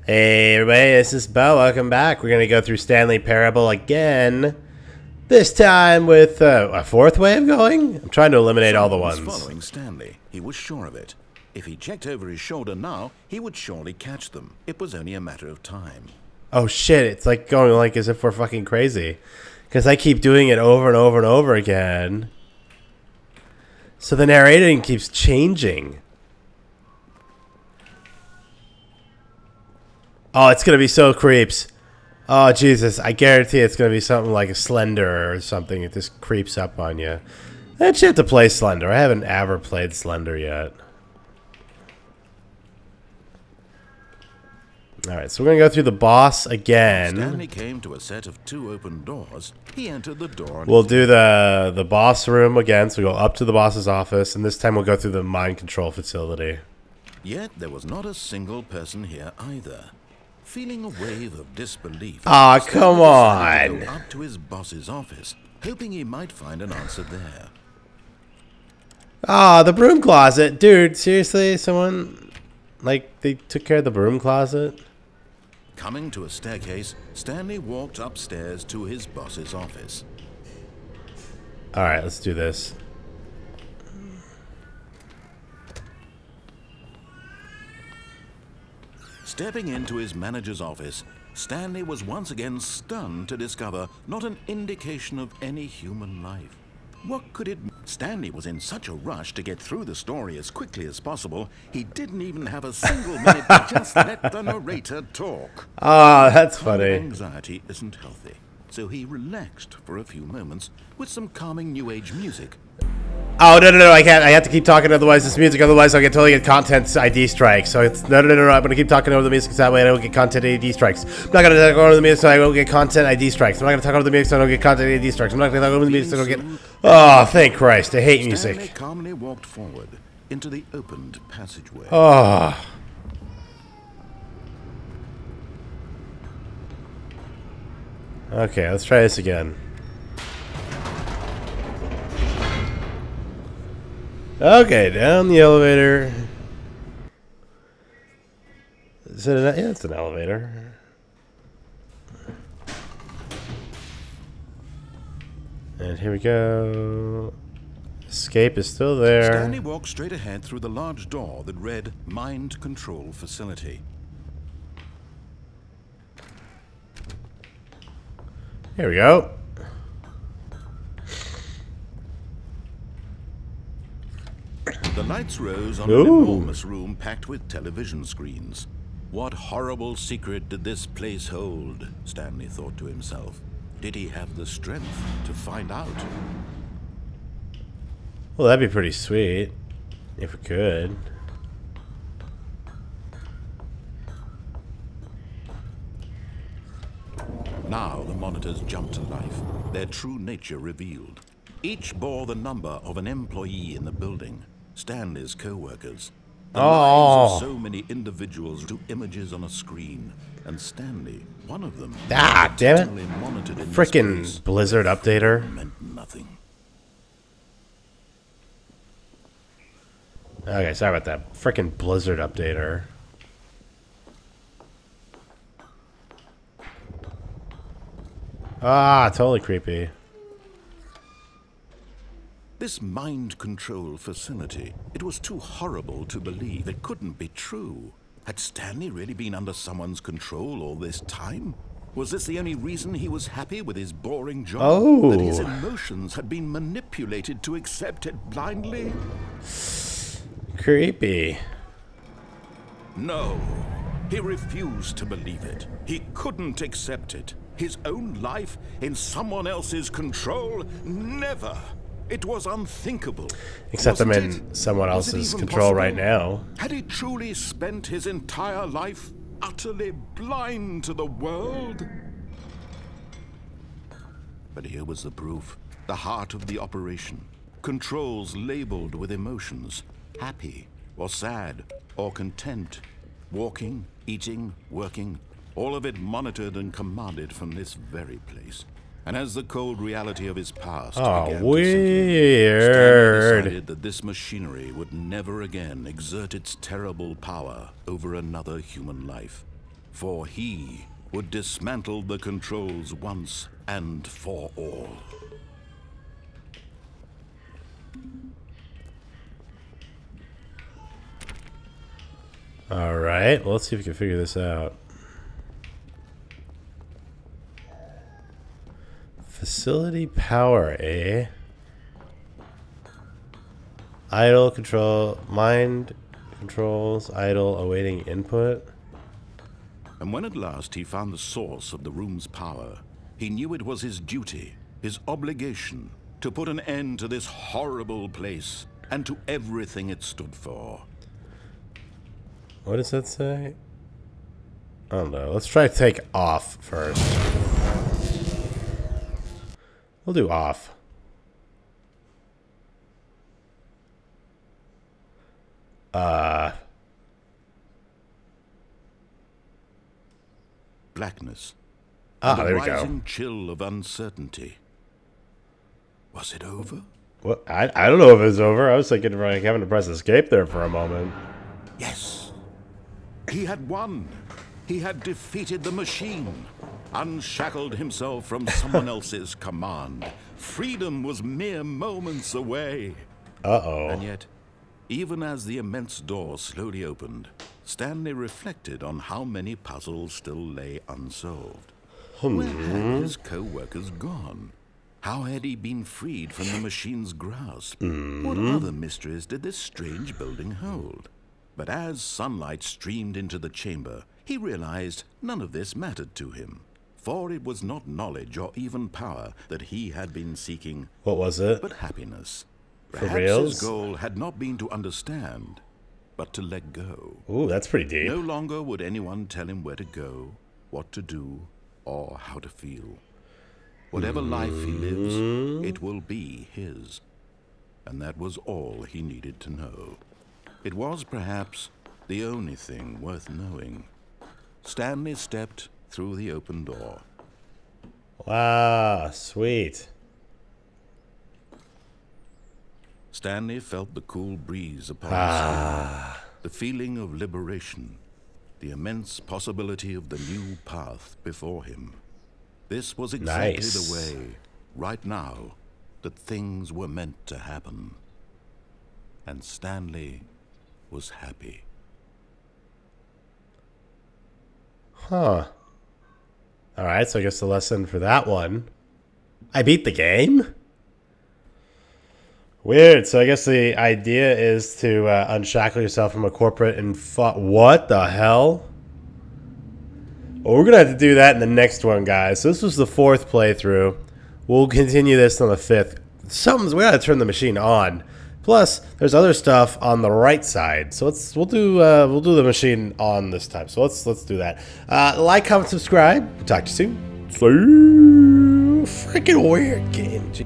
Hey everybody, this is Bo. Welcome back. We're going to go through Stanley Parable again. This time with a fourth way of going? I'm trying to eliminate all the ones. Following Stanley, he was sure of it. If he checked over his shoulder now, he would surely catch them. It was only a matter of time. Oh shit, it's like going like as if we're fucking crazy. Because I keep doing it over and over and over again. So the narrating keeps changing. Oh, it's going to be so creeps. Oh, Jesus. I guarantee it's going to be something like a Slender or something. It just creeps up on you. I actually have to play Slender. I haven't ever played Slender yet. Alright, so we're going to go through the boss again. Stanley came to a set of 2 open doors. He entered the door. We'll do the boss room again. So we go up to the boss's office. And this time we'll go through the mind control facility. Yet there was not a single person here either. Feeling a wave of disbelief, Aw, come on! Go up to his boss's office, hoping he might find an answer there. Ah, the broom closet. Dude, seriously? Someone, like, they took care of the broom closet? Coming to a staircase, Stanley walked upstairs to his boss's office. Alright, let's do this. Stepping into his manager's office, Stanley was once again stunned to discover not an indication of any human life. What could it mean? Stanley was in such a rush to get through the story as quickly as possible, he didn't even have a single minute to just let the narrator talk. Ah, that's funny. Anxiety isn't healthy, so he relaxed for a few moments with some calming new age music. Oh, no, I can't. I have to keep talking, otherwise this music, otherwise I'll totally get content ID strikes. So it's, no, I'm going to keep talking over the music, so that way I don't get content ID strikes. I'm not going to talk over the music so I don't get content ID strikes. I'm not going to talk over the music so I don't get content ID strikes. I'm not going to talk over the music so I don't get... Oh, thank Christ. I hate music. Stanley calmly walked forward into the opened passageway. Oh. Okay, let's try this again. Okay, down the elevator. Is it an, yeah, it's an elevator. And here we go. Escape is still there. Stanley walked straight ahead through the large door that read Mind Control Facility. Here we go. The lights rose on an enormous room packed with television screens. What horrible secret did this place hold? Stanley thought to himself. Did he have the strength to find out? Well, that'd be pretty sweet if we could. Now the monitors jumped to life, their true nature revealed. Each bore the number of an employee in the building. Stanley's co-workers. The lives of so many individuals to images on a screen, and Stanley, one of them, damn it! Frickin' Blizzard updater meant nothing. Okay, sorry about that. Frickin' Blizzard updater. Ah, totally creepy. This mind control facility, it was too horrible to believe. It couldn't be true. Had Stanley really been under someone's control all this time? Was this the only reason he was happy with his boring job? Oh. That his emotions had been manipulated to accept it blindly? Creepy. No. He refused to believe it. He couldn't accept it. His own life in someone else's control? Never. It was unthinkable. Except I'm in someone else's control right now. Had he truly spent his entire life utterly blind to the world? But here was the proof. The heart of the operation. Controls labeled with emotions. Happy, or sad, or content. Walking, eating, working. All of it monitored and commanded from this very place. And as the cold reality of his past began to weird. Stanley decided that this machinery would never again exert its terrible power over another human life. For he would dismantle the controls once and for all. Alright, well, let's see if we can figure this out. Facility power, eh? Idle control, mind controls, idle awaiting input. And when at last he found the source of the room's power, he knew it was his duty, his obligation, to put an end to this horrible place and to everything it stood for. What does that say? I don't know. Let's try to take off first. We'll do off. Blackness. Ah, and there a we go. rising chill of uncertainty. Was it over? Well, I don't know if it's over. I was thinking like having to press escape there for a moment. Yes. He had won. He had defeated the machine, unshackled himself from someone else's command. Freedom was mere moments away. Uh-oh. And yet, even as the immense door slowly opened, Stanley reflected on how many puzzles still lay unsolved. Where had his co-workers gone? How had he been freed from the machine's grasp? What other mysteries did this strange building hold? But as sunlight streamed into the chamber, he realized none of this mattered to him. For it was not knowledge or even power that he had been seeking. What was it? But happiness. For Perhaps reals? his goal had not been to understand, but to let go. Ooh, that's pretty deep. No longer would anyone tell him where to go, what to do, or how to feel. Whatever life he lives, it will be his. And that was all he needed to know. It was perhaps the only thing worth knowing. Stanley stepped through the open door. Wow, sweet. Stanley felt the cool breeze upon his skin, the feeling of liberation, the immense possibility of the new path before him. This was exactly Nice. the way, right now, that things were meant to happen. And Stanley was happy. Huh. Alright, so I guess the lesson for that one. I beat the game? Weird. So I guess the idea is to unshackle yourself from a corporate and what the hell? Well, we're going to have to do that in the next one, guys. So this was the 4th playthrough. We'll continue this on the 5th. We got to turn the machine on. Plus, there's other stuff on the right side. So we'll do the machine on this time. So let's do that. Like, comment, subscribe. We'll talk to you soon. See you. Freaking weird game. Jeez.